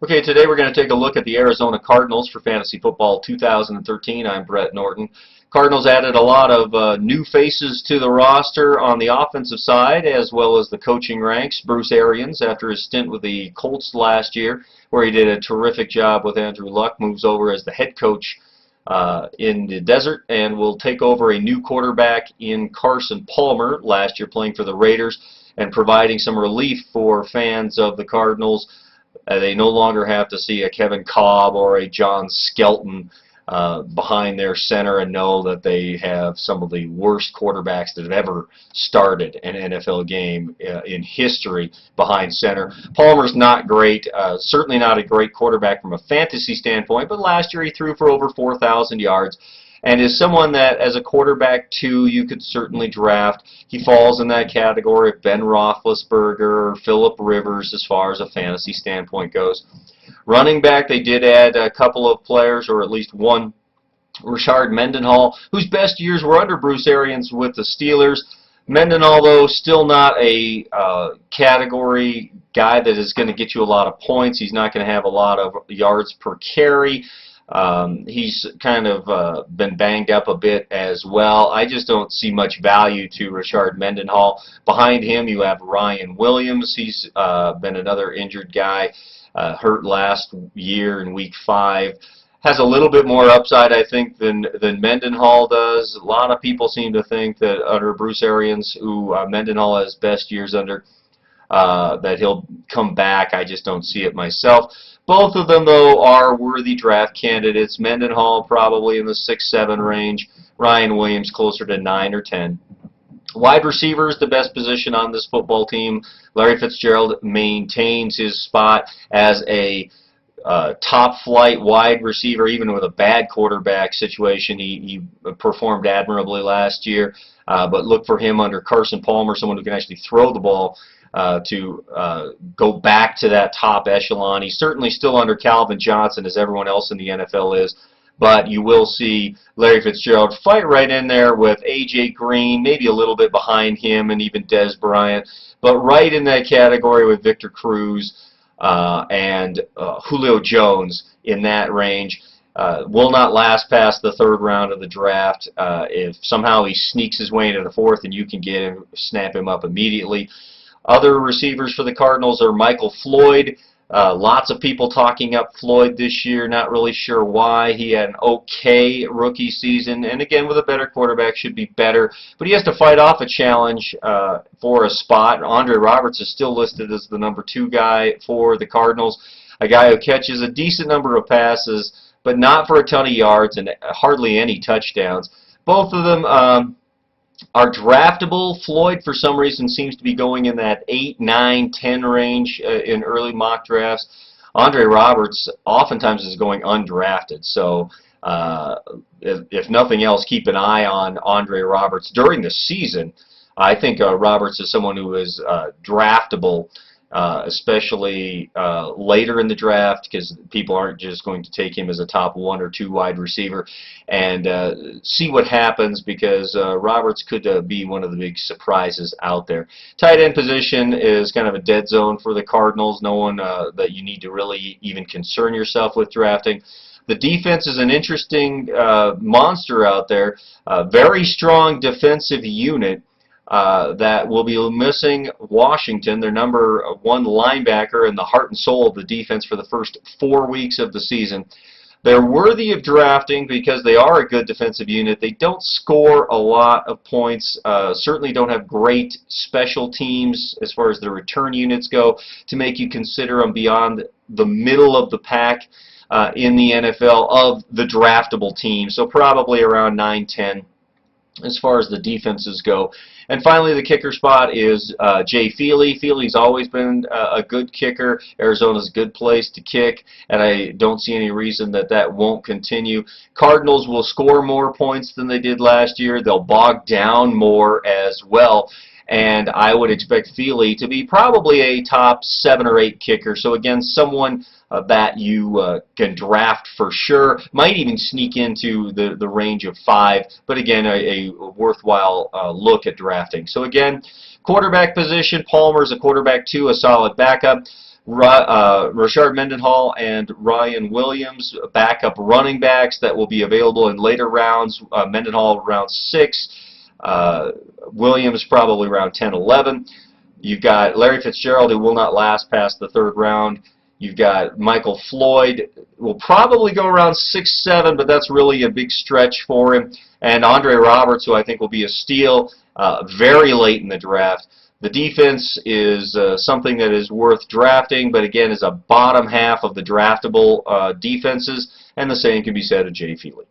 Okay, today we're going to take a look at the Arizona Cardinals for Fantasy Football 2013. I'm Brett Norton. Cardinals added a lot of new faces to the roster on the offensive side as well as the coaching ranks. Bruce Arians, after his stint with the Colts last year, where he did a terrific job with Andrew Luck, moves over as the head coach in the desert and will take over a new quarterback in Carson Palmer, last year playing for the Raiders and providing some relief for fans of the Cardinals. They no longer have to see a Kevin Kolb or a John Skelton behind their center and know that they have some of the worst quarterbacks that have ever started an NFL game in history behind center. Palmer's not great, certainly not a great quarterback from a fantasy standpoint, but last year he threw for over 4,000 yards. And is someone that, as a quarterback, too, you could certainly draft. He falls in that category of Ben Roethlisberger or Phillip Rivers as far as a fantasy standpoint goes. Running back, they did add a couple of players, or at least one, Rashard Mendenhall, whose best years were under Bruce Arians with the Steelers. Mendenhall, though, still not a category guy that is going to get you a lot of points. He's not going to have a lot of yards per carry. He's kind of been banged up a bit as well. I just don't see much value to Rashard Mendenhall. Behind him, you have Ryan Williams. He's been another injured guy, hurt last year in Week 5. Has a little bit more upside, I think, than Mendenhall does. A lot of people seem to think that under Bruce Arians, who Mendenhall has best years under, that he'll come back. I just don't see it myself. Both of them, though, are worthy draft candidates. Mendenhall probably in the 6-7 range. Ryan Williams closer to 9 or 10. Wide receiver is the best position on this football team. Larry Fitzgerald maintains his spot as a top-flight wide receiver, even with a bad quarterback situation. He performed admirably last year, but look for him under Carson Palmer, someone who can actually throw the ball to go back to that top echelon. He's certainly still under Calvin Johnson, as everyone else in the NFL is, but you will see Larry Fitzgerald fight right in there with A.J. Green, maybe a little bit behind him, and even Dez Bryant, but right in that category with Victor Cruz and Julio Jones in that range. Will not last past the third round of the draft. If somehow he sneaks his way into the fourth, and you can get him, snap him up immediately. Other receivers for the Cardinals are Michael Floyd. Lots of people talking up Floyd this year. Not really sure why. He had an okay rookie season, and again, with a better quarterback, should be better. But he has to fight off a challenge for a spot. Andre Roberts is still listed as the number 2 guy for the Cardinals, a guy who catches a decent number of passes, but not for a ton of yards and hardly any touchdowns. Both of them are draftable. Floyd, for some reason, seems to be going in that 8, 9, 10 range in early mock drafts. Andre Roberts oftentimes is going undrafted. So if nothing else, keep an eye on Andre Roberts during the season. I think Roberts is someone who is draftable, especially later in the draft, because people aren't just going to take him as a top 1 or 2 wide receiver, and see what happens, because Roberts could be one of the big surprises out there. Tight end position is kind of a dead zone for the Cardinals. No one that you need to really even concern yourself with drafting. The defense is an interesting monster out there. Very strong defensive unit. That will be missing Washington, their number 1 linebacker and the heart and soul of the defense for the first 4 weeks of the season. They're worthy of drafting because they are a good defensive unit. They don't score a lot of points, certainly don't have great special teams as far as the return units go to make you consider them beyond the middle of the pack in the NFL of the draftable team, so probably around 9-10 as far as the defenses go. And finally, the kicker spot is Jay Feely. Feely's always been a good kicker. Arizona's a good place to kick, and I don't see any reason that that won't continue. Cardinals will score more points than they did last year. They'll bog down more as well. And I would expect Feely to be probably a top 7 or 8 kicker. So again, someone that you can draft for sure. Might even sneak into the range of 5. But again, a worthwhile look at drafting. So again, quarterback position, Palmer's a quarterback 2, a solid backup. Rashard Mendenhall and Ryan Williams, backup running backs that will be available in later rounds. Mendenhall round 6, Williams probably round 10, 11. You've got Larry Fitzgerald, who will not last past the 3rd round. You've got Michael Floyd, will probably go around 6, 7, but that's really a big stretch for him. And Andre Roberts, who I think will be a steal very late in the draft. The defense is something that is worth drafting, but again is a bottom half of the draftable defenses, and the same can be said of Jay Feely.